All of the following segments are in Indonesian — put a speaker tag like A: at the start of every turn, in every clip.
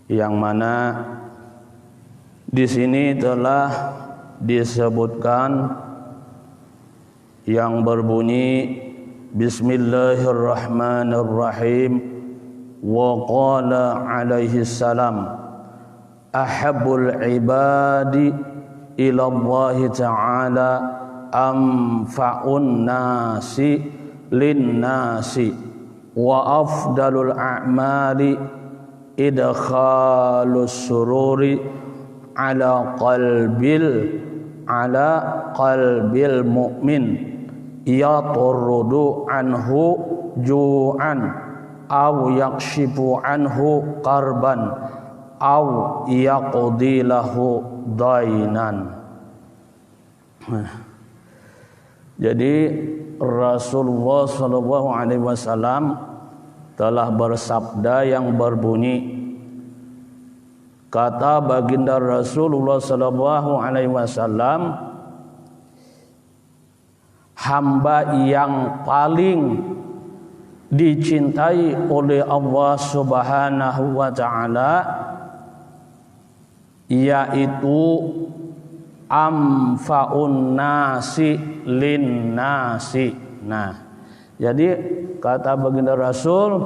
A: yang mana di sini telah disebutkan yang berbunyi Bismillahirrahmanirrahim wa qala alaihi salam ahabbul ibadi ila Allah ta'ala anfa'un nasi lin nasi wa afdalul a'mali idkhalus sururi ala qalbil mu'min yaturrudu anhu ju'an aw yakshifu anhu qarban aw yaqdi lahu dainan. Jadi Rasulullah sallallahu alaihi wasallam telah bersabda yang berbunyi, kata baginda Rasulullah sallallahu alaihi wasallam, hamba yang paling dicintai oleh Allah Subhanahu wa taala yaitu amfaun nasi lin nasi. Nah, jadi kata baginda Rasul,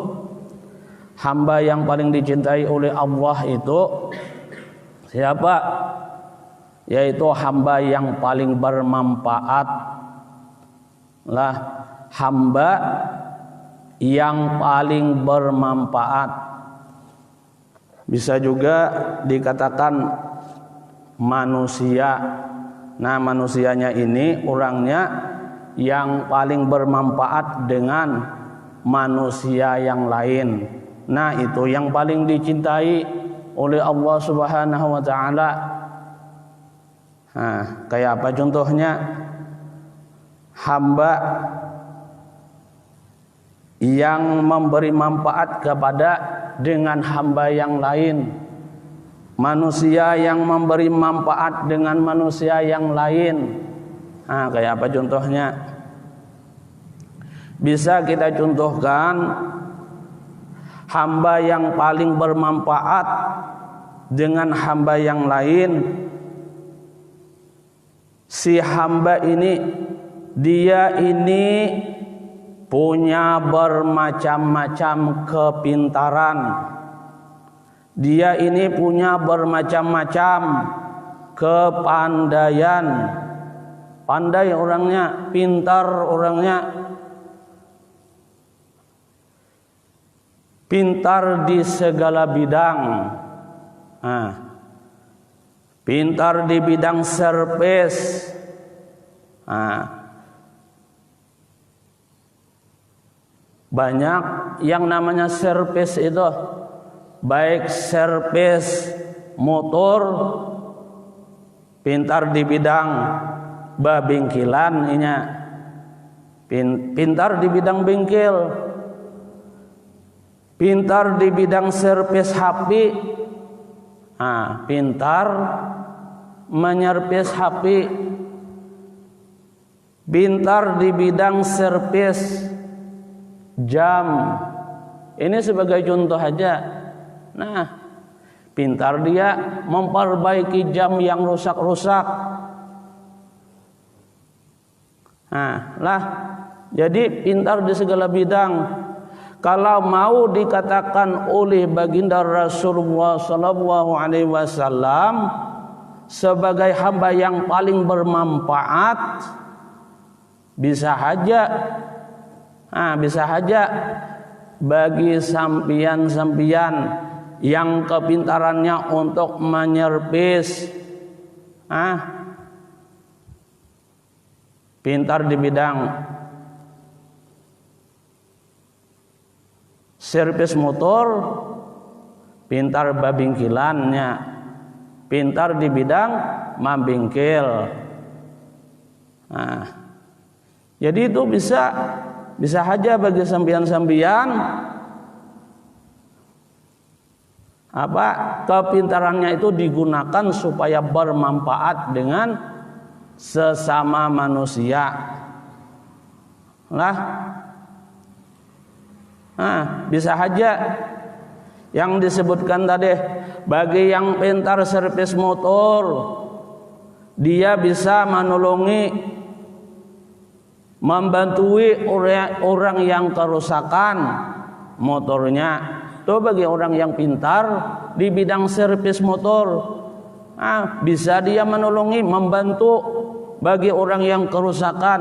A: hamba yang paling dicintai oleh Allah itu siapa? Yaitu hamba yang paling bermanfaat. Lah, hamba yang paling bermanfaat. Bisa juga dikatakan manusia. Nah, manusianya ini orangnya yang paling bermanfaat dengan manusia yang lain. Nah, itu yang paling dicintai oleh Allah Subhanahu wa taala. Nah, kayak apa contohnya? Hamba yang memberi manfaat kepada dengan hamba yang lain, manusia yang memberi manfaat dengan manusia yang lain. Nah, kayak apa contohnya? Bisa kita contohkan hamba yang paling bermanfaat dengan hamba yang lain. Si hamba ini, dia ini punya bermacam-macam kepintaran. Dia ini punya bermacam-macam kepandaian. Pandai orangnya, pintar orangnya. Pintar di segala bidang. Nah, pintar di bidang servis. Nah, banyak yang namanya servis itu, baik servis motor, pintar di bidang bengkelan, pintar di bidang bengkel, pintar di bidang servis HP, pintar menyervis HP, pintar di bidang servis jam. Ini sebagai contoh aja. Nah, pintar dia memperbaiki jam yang rusak-rusak. Nah, lah, jadi pintar di segala bidang. Kalau mau dikatakan oleh baginda Rasulullah sallallahu alaihi wasallam sebagai hamba yang paling bermanfaat, bisa saja bagi sampian-sampian yang kepintarannya untuk menyervis, pintar di bidang servis motor, pintar babingkilannya, pintar di bidang mabingkil. Nah, jadi itu bisa saja bagi sampian-sampian kepintarannya itu digunakan supaya bermanfaat dengan sesama manusia. Nah, bisa saja yang disebutkan tadi, bagi yang pintar servis motor, dia bisa menolongi, membantui orang yang kerusakan motornya. Itu bagi orang yang pintar di bidang servis motor, bisa dia menolongi, membantu bagi orang yang kerusakan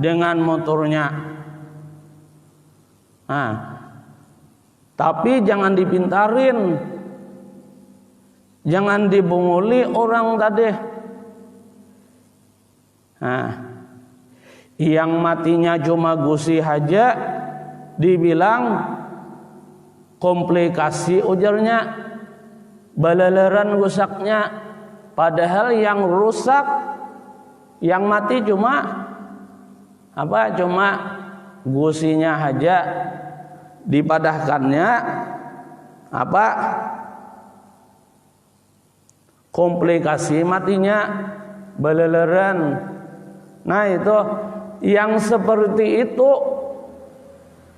A: dengan motornya. Tapi jangan dipintarin, jangan dibunguli orang tadi. Yang matinya cuma gusi aja dibilang komplikasi, ujarnya, balaleran rusaknya, padahal yang rusak, yang mati cuma gusinya aja, dipadahkannya komplikasi matinya, balaleran. Nah itu yang seperti itu,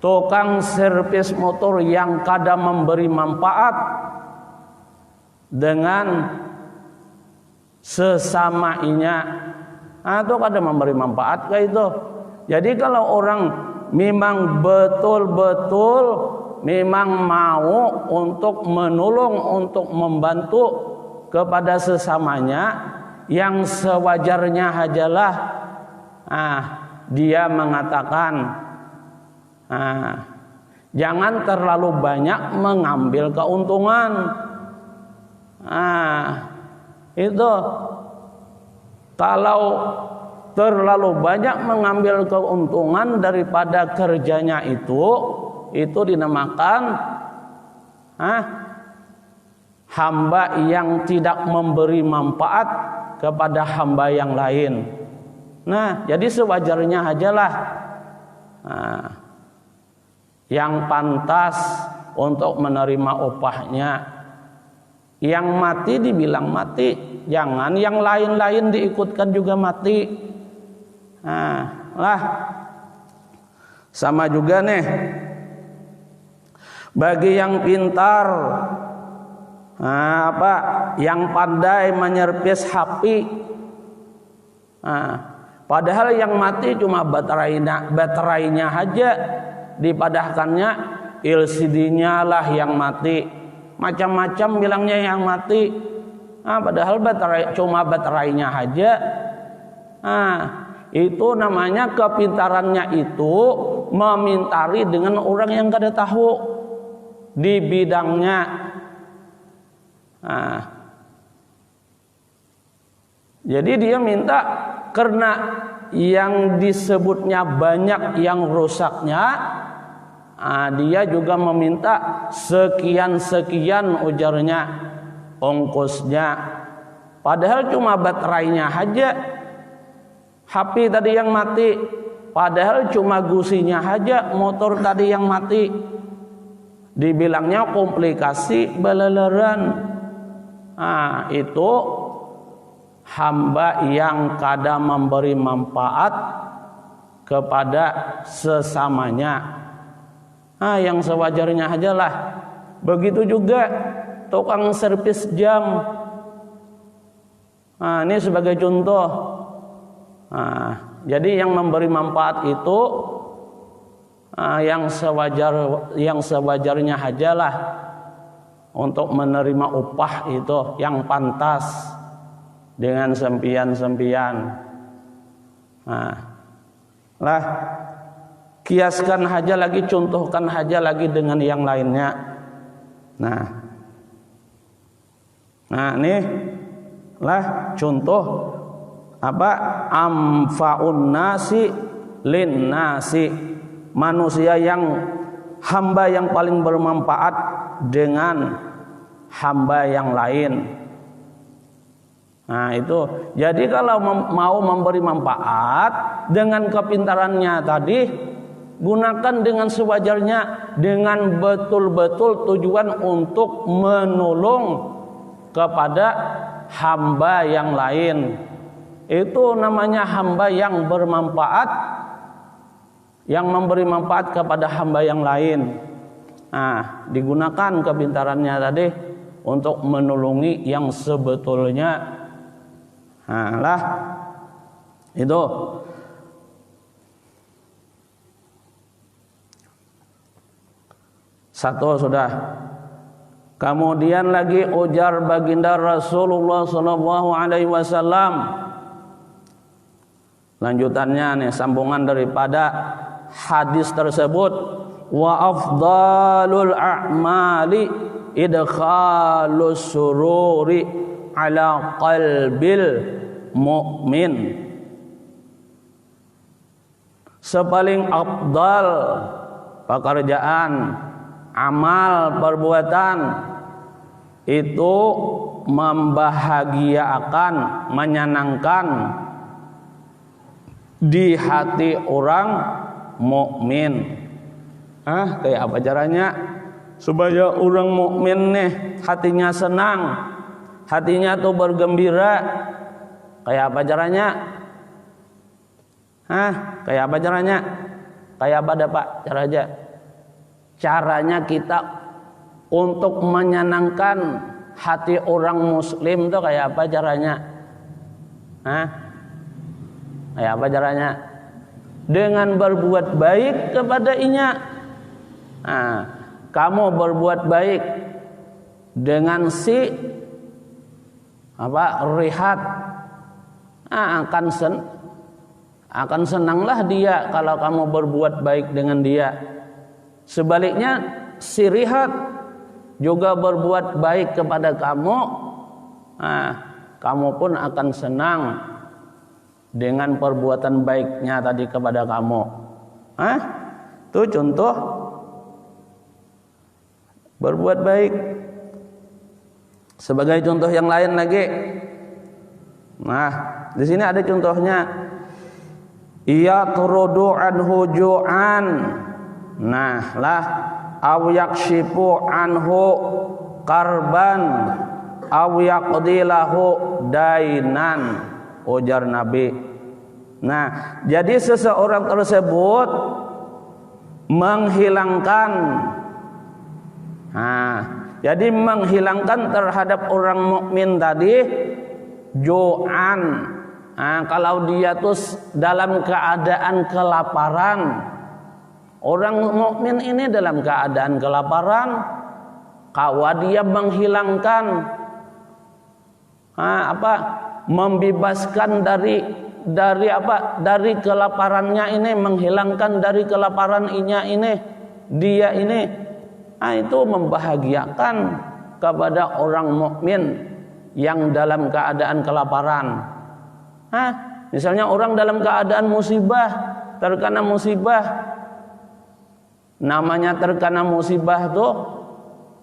A: tukang servis motor yang kadang memberi manfaat dengan sesamanya, itu kadang memberi manfaat kayak itu. Jadi kalau orang memang betul-betul memang mau untuk menolong, untuk membantu kepada sesamanya, yang sewajarnya hajalah dia mengatakan, jangan terlalu banyak mengambil keuntungan. Itu kalau terlalu banyak mengambil keuntungan daripada kerjanya itu dinamakan hamba yang tidak memberi manfaat kepada hamba yang lain. Nah, jadi sewajarnya ajalah yang pantas untuk menerima upahnya. Yang mati dibilang mati, jangan yang lain-lain diikutkan juga mati. Sama juga nih, bagi yang pintar, yang pandai menyervis HP, padahal yang mati cuma baterainya aja, dipadahkannya LCD-nya lah yang mati, macam-macam bilangnya yang mati, padahal cuma baterainya aja. Itu namanya kepintarannya itu memintari dengan orang yang kada tahu di bidangnya. Jadi dia minta karena yang disebutnya banyak yang rusaknya, dia juga meminta sekian-sekian ujarnya ongkosnya, padahal cuma baterainya aja HP tadi yang mati, padahal cuma gusinya aja motor tadi yang mati, dibilangnya komplikasi balaleran. Itu hamba yang kadang memberi manfaat kepada sesamanya, yang sewajarnya aja lah. Begitu juga tukang servis jam, ini sebagai contoh. Jadi yang memberi manfaat itu yang sewajarnya aja lah untuk menerima upah itu yang pantas dengan sempian-sempian. Kiaskan aja lagi, contohkan aja lagi dengan yang lainnya. Ini lah contoh amfaun nasi lin nasi, manusia yang hamba yang paling bermanfaat dengan hamba yang lain. Itu jadi kalau mau memberi manfaat dengan kepintarannya tadi, gunakan dengan sewajarnya, dengan betul-betul tujuan untuk menolong kepada hamba yang lain. Itu namanya hamba yang bermanfaat, yang memberi manfaat kepada hamba yang lain. Nah, digunakan kepintarannya tadi untuk menolongi yang sebetulnya. Nah, lah itu. Satu sudah. Kemudian lagi ujar baginda Rasulullah SAW. Lanjutannya nih, sambungan daripada hadis tersebut. Wa afdalul a'mali idkhalus sururi ala qalbil mu'min. Sepaling afdal pekerjaan, amal, perbuatan itu membahagiakan, menyenangkan di hati orang mukmin. Kayak apa caranya supaya orang mukmin nih hatinya senang, hatinya tuh bergembira? Kayak apa caranya? Kayak apa caranya? Kayak apa dah Pak caranya? Caranya kita untuk menyenangkan hati orang muslim tuh kayak apa caranya? Kayak apa caranya? Dengan berbuat baik kepada inya. Kamu berbuat baik dengan si rihat, akan senanglah dia kalau kamu berbuat baik dengan dia. Sebaliknya si rihat juga berbuat baik kepada kamu, kamu pun akan senang dengan perbuatan baiknya tadi kepada kamu. Itu contoh berbuat baik. Sebagai contoh yang lain lagi, di sini ada contohnya. Yaqrudu anhu ju'an, aw yakshifu anhu karban, aw yaqdilahu dainan, ujar Nabi. Jadi seseorang tersebut menghilangkan, jadi menghilangkan terhadap orang mukmin tadi ju'an. Kalau dia tuh dalam keadaan kelaparan, orang mukmin ini dalam keadaan kelaparan, dia menghilangkan membebaskan dari kelaparannya ini, menghilangkan dari kelaparan dia ini, itu membahagiakan kepada orang mukmin yang dalam keadaan kelaparan. Misalnya orang dalam keadaan musibah, terkena musibah. Namanya terkena musibah tuh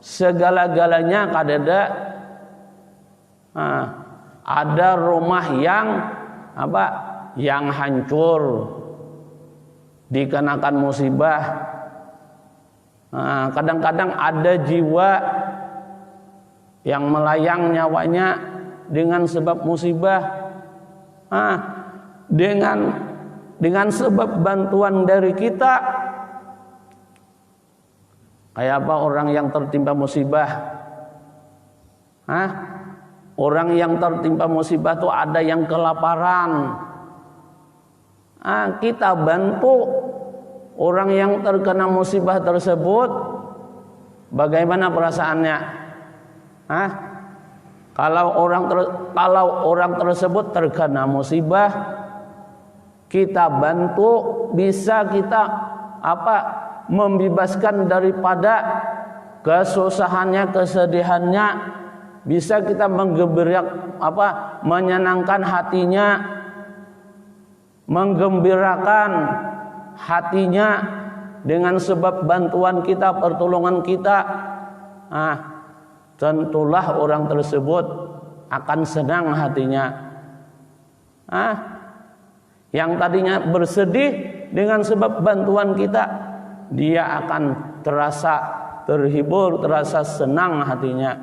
A: segala-galanya kadada. Ada rumah yang hancur dikenakan musibah. Kadang-kadang ada jiwa yang melayang nyawanya dengan sebab musibah. Dengan sebab bantuan dari kita, kayak apa orang yang tertimpa musibah? Orang yang tertimpa musibah itu ada yang kelaparan. Kita bantu orang yang terkena musibah tersebut. Bagaimana perasaannya? Kalau orang tersebut terkena musibah, kita bantu, bisa kita membebaskan daripada kesusahannya, kesedihannya, bisa kita menyenangkan hatinya, menggembirakan hatinya dengan sebab bantuan kita, pertolongan kita. Tentulah orang tersebut akan senang hatinya. Yang tadinya bersedih dengan sebab bantuan kita, dia akan terasa terhibur, terasa senang hatinya,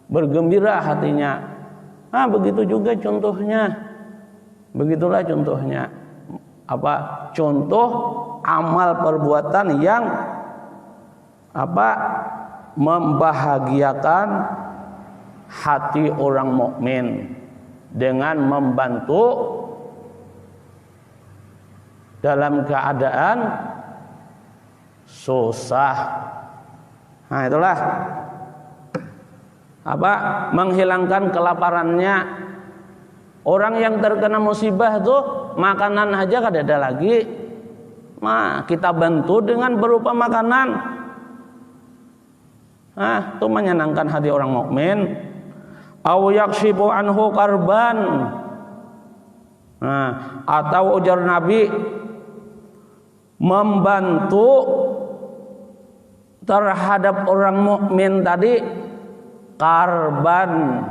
A: bergembira hatinya. Begitu juga contohnya. Begitulah contohnya. Contoh amal perbuatan yang membahagiakan hati orang mukmin dengan membantu dalam keadaan susah. Nah, itulah menghilangkan kelaparannya. Orang yang terkena musibah tuh makanan aja kada ada lagi. Nah, kita bantu dengan berupa makanan. Nah, itu menyenangkan hati orang mukmin. Au yakshifu anhu karban. Nah, atau ujar Nabi membantu terhadap orang mukmin tadi karban,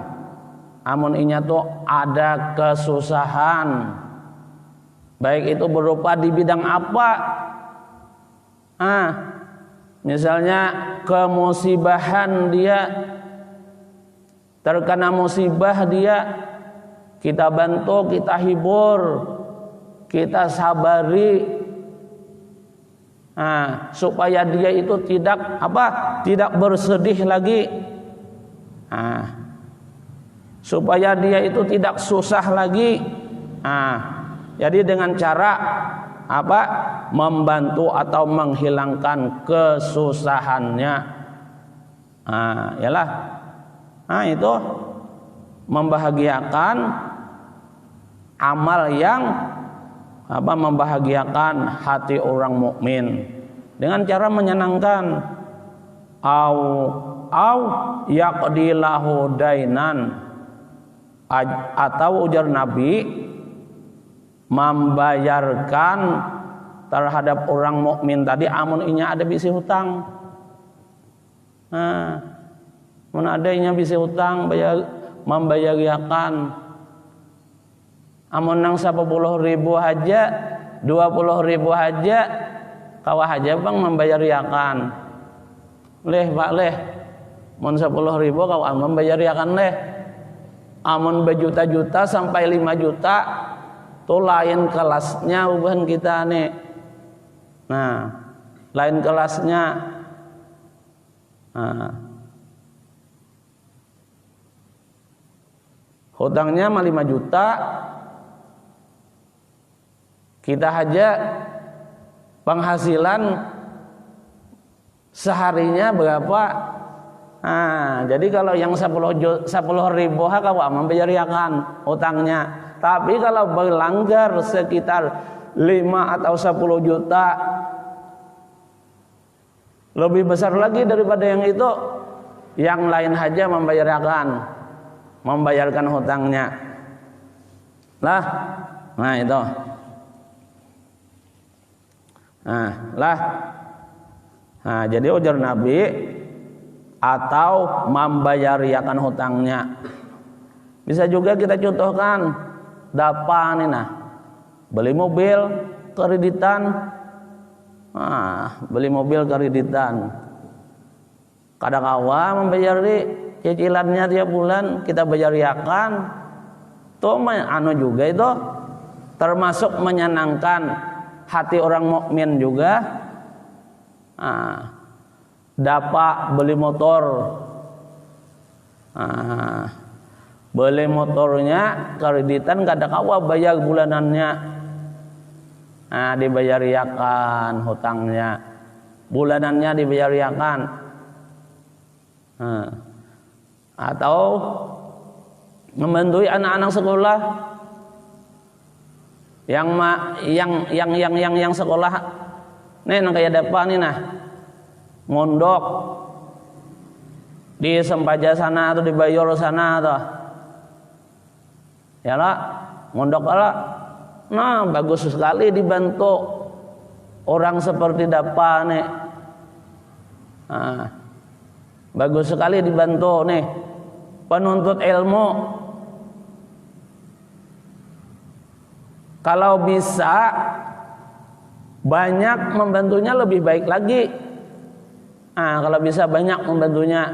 A: amun inya tuh ada kesusahan, baik itu berupa di bidang apa. Misalnya kemusibahan dia, terkena musibah dia, kita bantu, kita hibur, kita sabari, supaya dia itu tidak bersedih lagi, supaya dia itu tidak susah lagi. Jadi dengan cara membantu atau menghilangkan kesusahannya. Yalah. Itu membahagiakan amal yang membahagiakan hati orang mukmin dengan cara menyenangkan. Au yaqdilahu dainan, atau ujar Nabi membayarkan terhadap orang mukmin tadi amun inya ada bisi hutang. Mun ada inya bisi hutang membayarkan. Amun nang 10.000 aja, 20.000 aja, kawah aja bang membayarkan. Leh pak leh, mun 10.000 kawah membayarkan leh. Amun berjuta-juta sampai 5 juta, tuh lain kelasnya ubahan kita nih. Nah, lain kelasnya. Hutangnya 5 juta. Kita aja penghasilan seharinya berapa? Jadi kalau yang 10.000 kawah membayarkan hutangnya. Tapi kalau berlanggar sekitar 5 atau 10 juta, lebih besar lagi daripada yang itu, yang lain aja membayarkan hutangnya. Nah itu. Jadi ujar Nabi atau membayarkan hutangnya. Bisa juga kita contohkan dapat nih beli mobil kreditan. Beli mobil kreditan. Kadang-kadang membayar cicilannya tiap bulan kita bayarkan. Tuh juga itu termasuk menyenangkan hati orang mukmin juga. Dapat beli motor, beli motornya kreditan kadang-kadang bayar bulanannya, dibayarkan hutangnya, bulanannya dibayarkan. Atau membantu anak-anak sekolah yang sekolah kayak dapat mondok di Sempaja sana atau di Bayor sana atau ya lah mondok lah. Bagus sekali dibantu orang seperti dapat bagus sekali dibantu penuntut ilmu. Kalau bisa banyak membantunya lebih baik lagi. Kalau bisa banyak membantunya,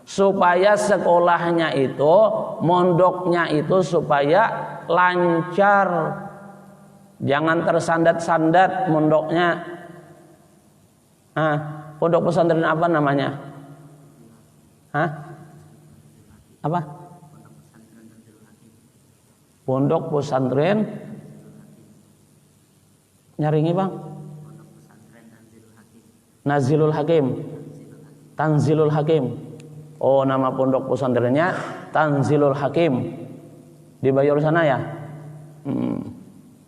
A: supaya sekolahnya itu, mondoknya itu supaya lancar, jangan tersandat-sandat mondoknya. Pondok pesantren apa namanya? Apa? Pondok pesantren nyaringi bang? Nazilul Hakim, Tanzilul Hakim. Oh, nama pondok pesantrennya Tanzilul Hakim di Bayur sana ya.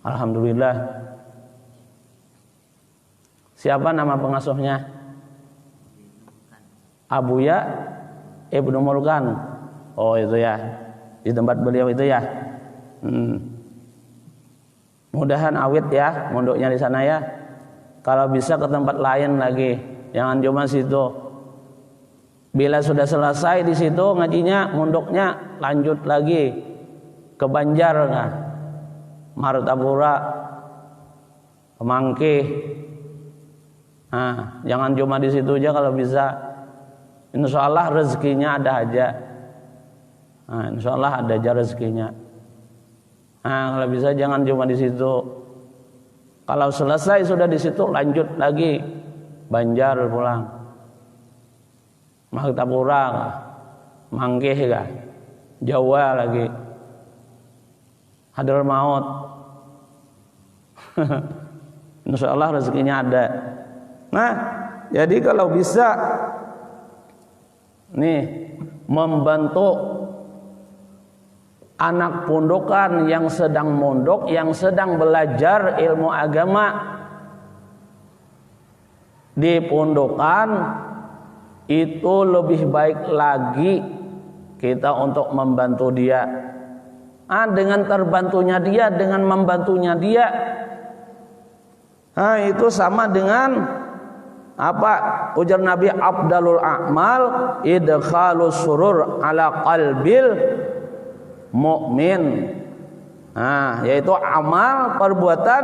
A: Alhamdulillah. Siapa nama pengasuhnya? Abuya Ibnu Mulkan. Oh itu ya, di tempat beliau itu ya. Mudahan awit ya mondoknya di sana ya. Kalau bisa ke tempat lain lagi, jangan cuma situ. Bila sudah selesai di situ ngajinya, mondoknya lanjut lagi ke Banjar, Martapura, Mangkih. Jangan cuma di situ aja kalau bisa. Insya Allah rezekinya ada aja. Insya Allah ada aja rezekinya. Kalau bisa jangan cuma di situ. Kalau selesai sudah di situ lanjut lagi Banjar pulang, Martapura, Mangkih Jawa lagi, Hadramaut. Insya Allah rezekinya ada. Nah, jadi kalau bisa nih membantu anak pondokan yang sedang mondok, yang sedang belajar ilmu agama di pondokan, itu lebih baik lagi kita untuk membantu dia. Dengan terbantunya dia, dengan membantunya dia, itu sama dengan apa? Ujar Nabi, afdalul a'mal idkhalus surur ala qalbil mukmin. Yaitu amal perbuatan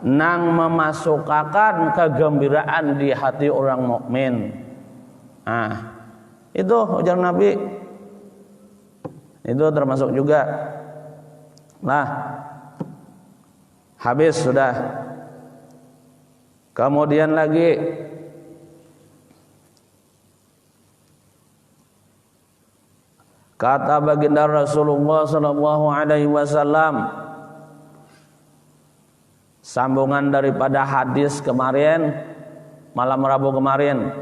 A: nang memasukkan kegembiraan di hati orang mukmin. Itu ujar Nabi. Itu termasuk juga. Nah, habis sudah. Kemudian lagi kata baginda Rasulullah sallallahu alaihi wasallam, sambungan daripada hadis kemarin, malam Rabu kemarin,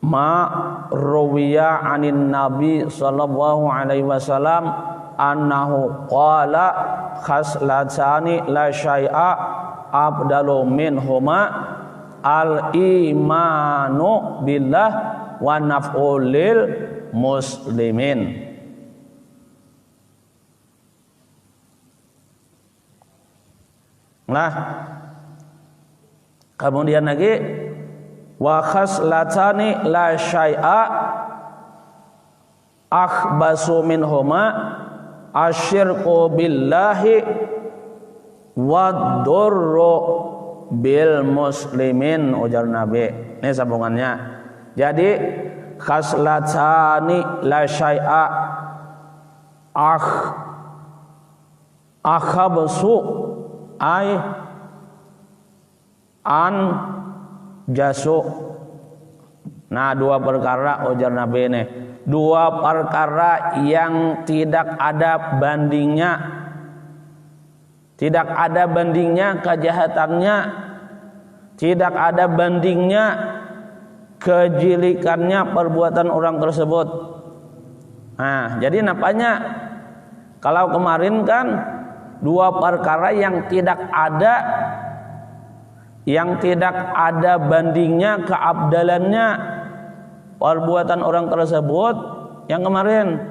A: ma ruwiya anin Nabi sallallahu alaihi wasallam annahu qala khaslatani la syai'a afdalu minhuma al imanu billah wa naf'ulil muslimin. Nah, kemudian lagi wa khaslatani la syai'a akhbasu minhuma asyirku billahi wa durru bil muslimin, ujar Nabi. Ini sambungannya. Jadi khaslatani la syai'a akhabsu ay an jasu. Nah, dua perkara ujar Nabi ini, dua perkara yang tidak ada bandingnya, tidak ada bandingnya kejahatannya, tidak ada bandingnya kejilikannya perbuatan orang tersebut. Nah, jadi napanya kalau kemarin kan dua perkara yang tidak ada bandingnya keabdalannya perbuatan orang tersebut yang kemarin.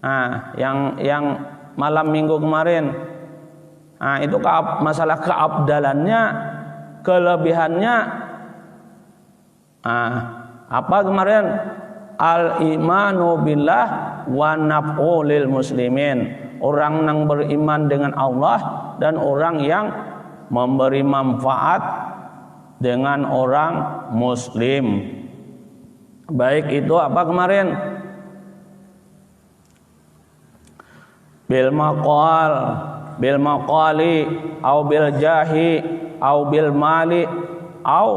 A: Nah, yang malam minggu kemarin. Nah, itu masalah keabdalannya, kelebihannya. Apa kemarin? Al-imanu billah wa naf'ulil muslimin. Orang yang beriman dengan Allah dan orang yang memberi manfaat dengan orang muslim. Baik itu apa kemarin? Bil maqal, bil maqali au bil jahi au bil mali au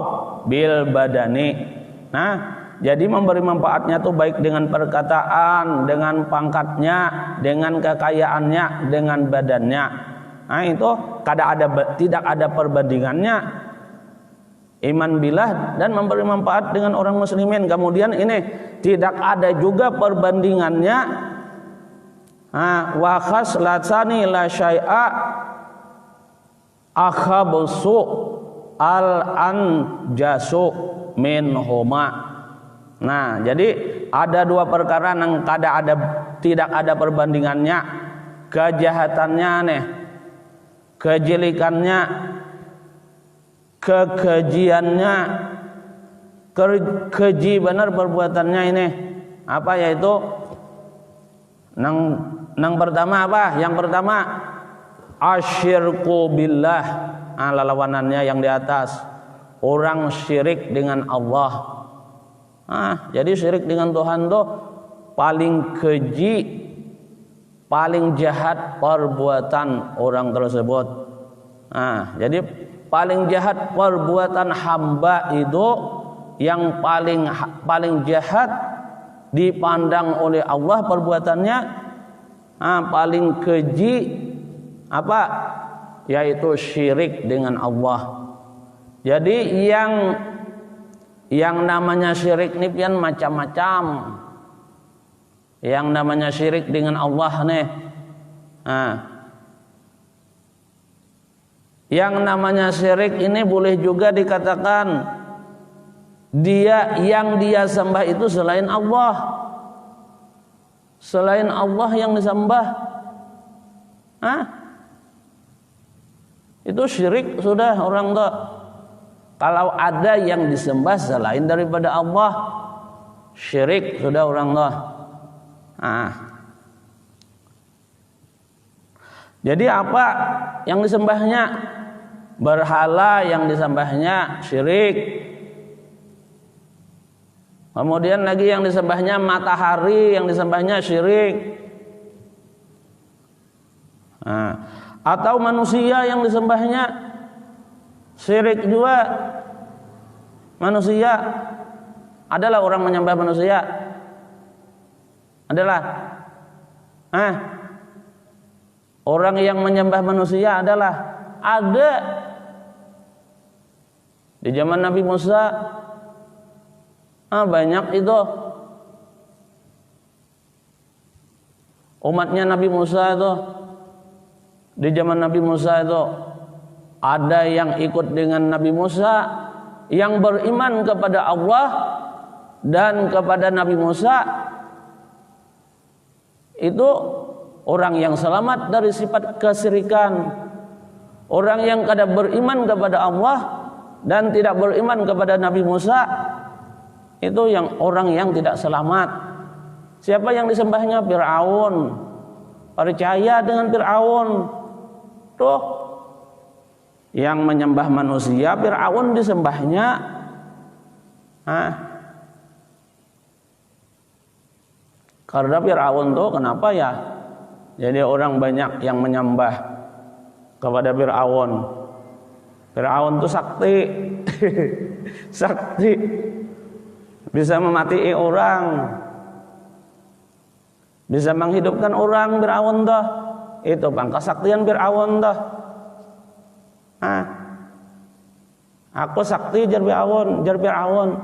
A: bil badani. Nah, jadi memberi manfaatnya tuh baik dengan perkataan, dengan pangkatnya, dengan kekayaannya, dengan badannya. Nah, itu tidak ada perbandingannya. Iman billah dan memberi manfaat dengan orang muslimin. Kemudian ini tidak ada juga perbandingannya. Wa khaslatani la syai'a akhabusu al anjasu min huma. Nah, jadi ada dua perkara yang tidak ada perbandingannya. Kejahatannya nih, kejelikannya, kekejiannya, keji benar perbuatannya ini. Apa yaitu? Yang pertama apa? Yang pertama asyirku billah. Lawanannya yang di atas, orang syirik dengan Allah. Jadi syirik dengan Tuhan tuh paling keji, paling jahat perbuatan orang tersebut. Jadi paling jahat perbuatan hamba itu yang paling jahat dipandang oleh Allah perbuatannya, paling keji apa? Yaitu syirik dengan Allah. Jadi yang namanya syirik ini pian macam-macam. Yang namanya syirik dengan Allah nih. Yang namanya syirik ini boleh juga dikatakan yang dia sembah itu selain Allah. Selain Allah yang disembah. Itu syirik sudah orang tuh. Kalau ada yang disembah selain daripada Allah, syirik sudah orang tuh. Jadi apa yang disembahnya? Berhala yang disembahnya syirik. Kemudian lagi yang disembahnya matahari, yang disembahnya syirik. Atau manusia yang disembahnya syirik juga. Manusia adalah orang menyembah manusia. Adalah orang yang menyembah manusia adalah ada di zaman Nabi Musa. Banyak itu umatnya Nabi Musa itu. Di zaman Nabi Musa itu ada yang ikut dengan Nabi Musa, yang beriman kepada Allah dan kepada Nabi Musa. Itu orang yang selamat dari sifat kesyirikan. Orang yang kada beriman kepada Allah dan tidak beriman kepada Nabi Musa, itu orang yang tidak selamat. Siapa yang disembahnya? Fir'aun. Percaya dengan Fir'aun. Tuh, yang menyembah manusia, Fir'aun disembahnya. Karena Fir'aun tuh kenapa ya? Jadi orang banyak yang menyembah kepada Fir'aun. Fir'aun tuh sakti. Sakti. Bisa mematikan orang. Bisa menghidupkan orang Fir'aun tuh. Itu kesaktian Fir'aun tuh. Aku sakti jar Fir'aun.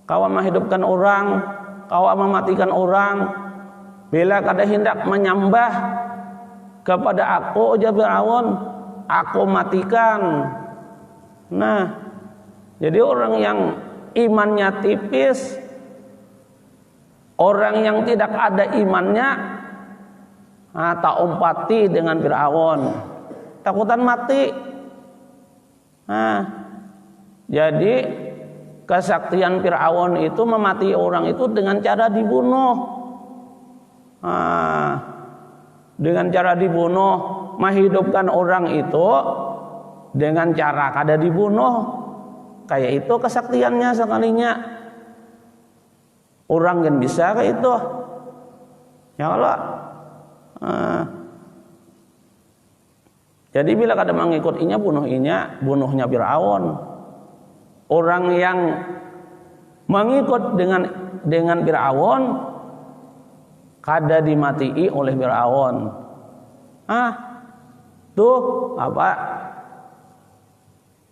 A: Kau menghidupkan orang, kau mematikan orang. Bila kada hendak menyembah kepada aku jar Fir'aun, aku matikan. Nah, jadi orang yang imannya tipis, orang yang tidak ada imannya, tak umpati dengan Fir'aun, takutan mati. Jadi kesaktian Fir'aun itu memati orang itu dengan cara dibunuh. Dengan cara dibunuh, menghidupkan orang itu dengan cara kada dibunuh. Kayak itu kesaktiannya sekalinya. Orang kan bisa kayak itu. Ya Allah. Jadi bila kada mengikut inya, bunuhnya Fir'aun. Orang yang mengikut dengan Fir'aun kada dimatii oleh Fir'aun. Tuh apa?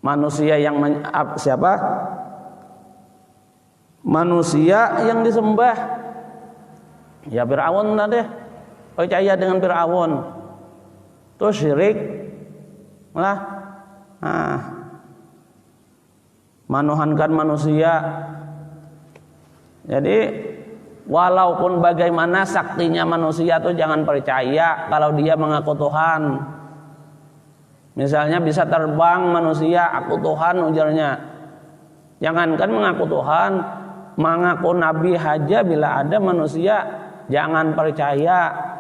A: Manusia yang siapa? Manusia yang disembah. Ya Fir'aun tadi. Percaya dengan Fir'aun. Itu syirik. Menuhankan manusia. Jadi walaupun bagaimana saktinya manusia tuh jangan percaya kalau dia mengaku Tuhan. Misalnya bisa terbang manusia, aku Tuhan ujarnya. Jangankan mengaku Tuhan, mengaku Nabi aja bila ada manusia jangan percaya.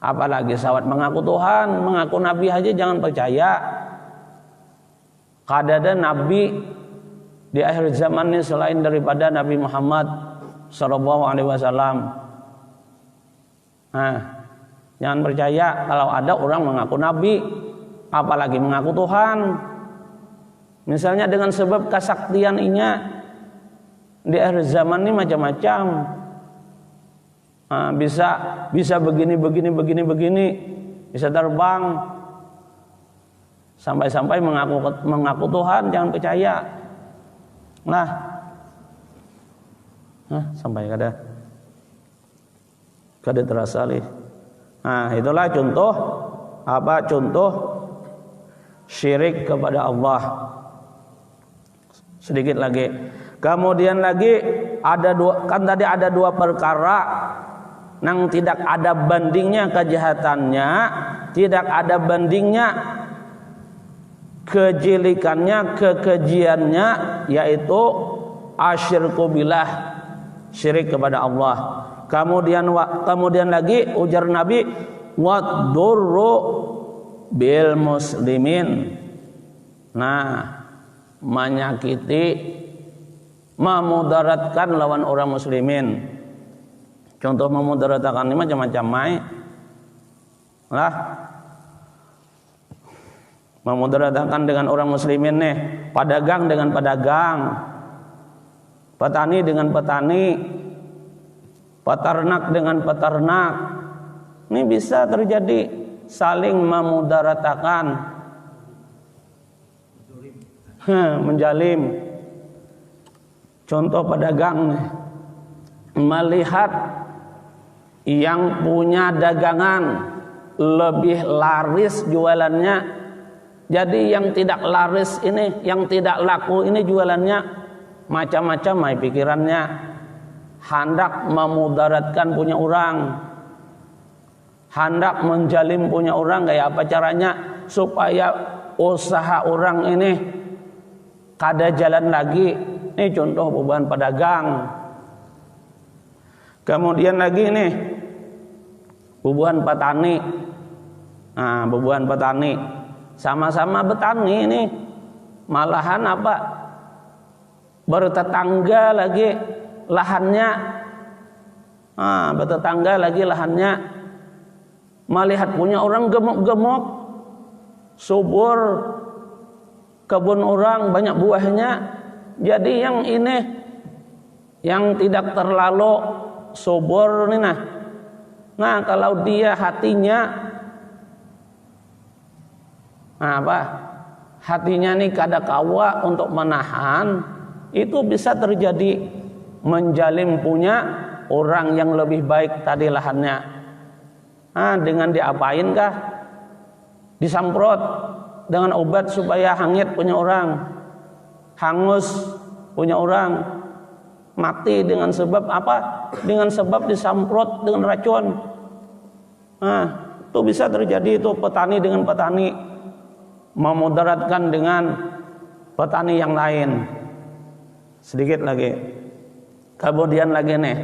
A: Apalagi sawat mengaku Tuhan, mengaku Nabi aja jangan percaya. Kada ada Nabi di akhir zaman ini selain daripada Nabi Muhammad sallallahu alaihi wasallam. Jangan percaya kalau ada orang mengaku Nabi, apalagi mengaku Tuhan. Misalnya dengan sebab kesaktian inya di akhir zaman ini macam-macam. Bisa begini, bisa terbang. Sampai-sampai mengaku Tuhan, jangan percaya. Sampai kada terasa lih. Itulah contoh syirik kepada Allah. Sedikit lagi. Kemudian lagi tadi ada dua perkara yang tidak ada bandingnya kejahatannya, tidak ada bandingnya kejelikannya, kekejiannya, yaitu asyirku billah, syirik kepada Allah. Kemudian lagi ujar Nabi, wadurru bil muslimin. Menyakiti, memudaratkan lawan orang muslimin. Contoh memudaratkan ini macam-macam memudaratkan dengan orang muslimin nih, pedagang dengan pedagang, petani dengan petani, peternak dengan peternak. Ini bisa terjadi saling memudaratakan, menjalim. Contoh pedagang nih, melihat yang punya dagangan lebih laris jualannya, jadi yang tidak laris ini, yang tidak laku ini jualannya macam-macam pikirannya, hendak memudaratkan punya orang, hendak menjalim punya orang. Kayak apa caranya supaya usaha orang ini kada jalan lagi. Ini contoh beban pedagang. Kemudian lagi nih beban petani. Beban petani sama-sama bertani ini, malahan bertetangga lagi lahannya. Bertetangga lagi lahannya, melihat punya orang gemuk-gemuk, subur, kebun orang banyak buahnya. Jadi yang ini yang tidak terlalu subur nih kalau dia hatinya hatinya nih kada kawa untuk menahan, itu bisa terjadi menjalim punya orang yang lebih baik tadi lahannya. Dengan diapain kah? Disamprot dengan obat supaya hangit punya orang, hangus punya orang, mati dengan sebab apa? Dengan sebab disamprot dengan racun. Itu bisa terjadi, itu petani dengan petani memudaratkan dengan petani yang lain. Sedikit lagi. Kemudian lagi nih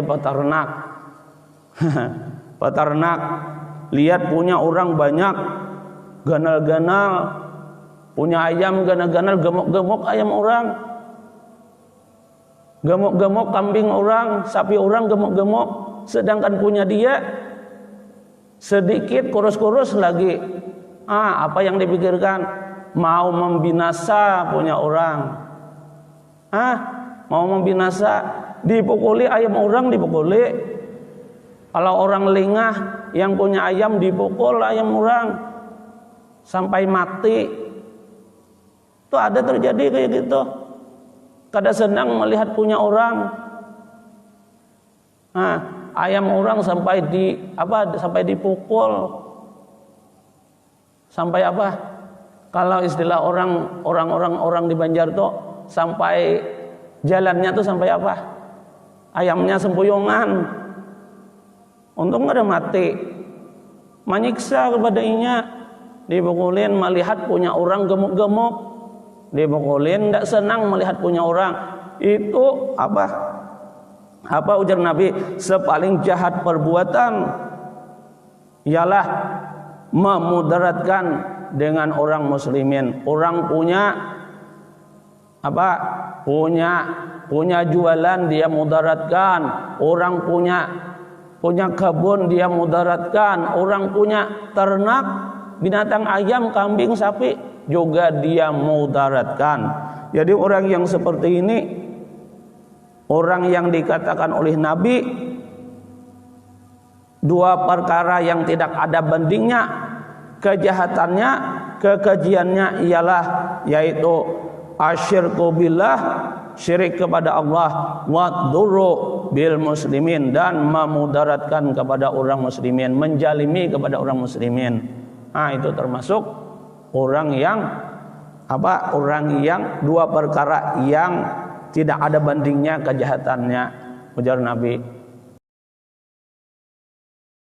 A: peternak. Peternak lihat punya orang banyak, ganal-ganal, punya ayam ganal-ganal, gemuk-gemuk ayam orang, gemuk-gemuk kambing orang, sapi orang gemuk-gemuk. sedangkan punya dia sedikit kurus-kurus lagi. Apa yang dipikirkan? Mau membinasa punya orang. Mau membinasa, dipukuli ayam orang, dipukuli. Kalau orang lengah yang punya ayam, dipukul ayam orang sampai mati. Itu ada terjadi kayak gitu. Kada senang melihat punya orang. Ayam orang sampai sampai dipukul. Sampai apa? Kalau istilah orang di Banjar tuh sampai jalannya tuh sampai apa? Ayamnya sempuyungan. Untung ada mati. Menyiksa kepada inya. Dipukulin melihat punya orang gemuk-gemuk. Dipukulin tidak senang melihat punya orang. Itu apa ujar Nabi? Sepaling jahat perbuatan ialah memudaratkan dengan orang muslimin. Orang punya punya jualan dia mudaratkan. Orang punya kebun dia mudaratkan. Orang punya ternak binatang ayam, kambing, sapi juga dia mudaratkan. Jadi orang yang seperti ini, orang yang dikatakan oleh Nabi dua perkara yang tidak ada bandingnya kejahatannya, kekejiannya ialah yaitu asyirku billah, syirik kepada Allah, wa dzurru bil muslimin, dan memudaratkan kepada orang muslimin, menjalimi kepada orang muslimin. Itu termasuk orang yang dua perkara yang tidak ada bandingnya kejahatannya, ujar Nabi.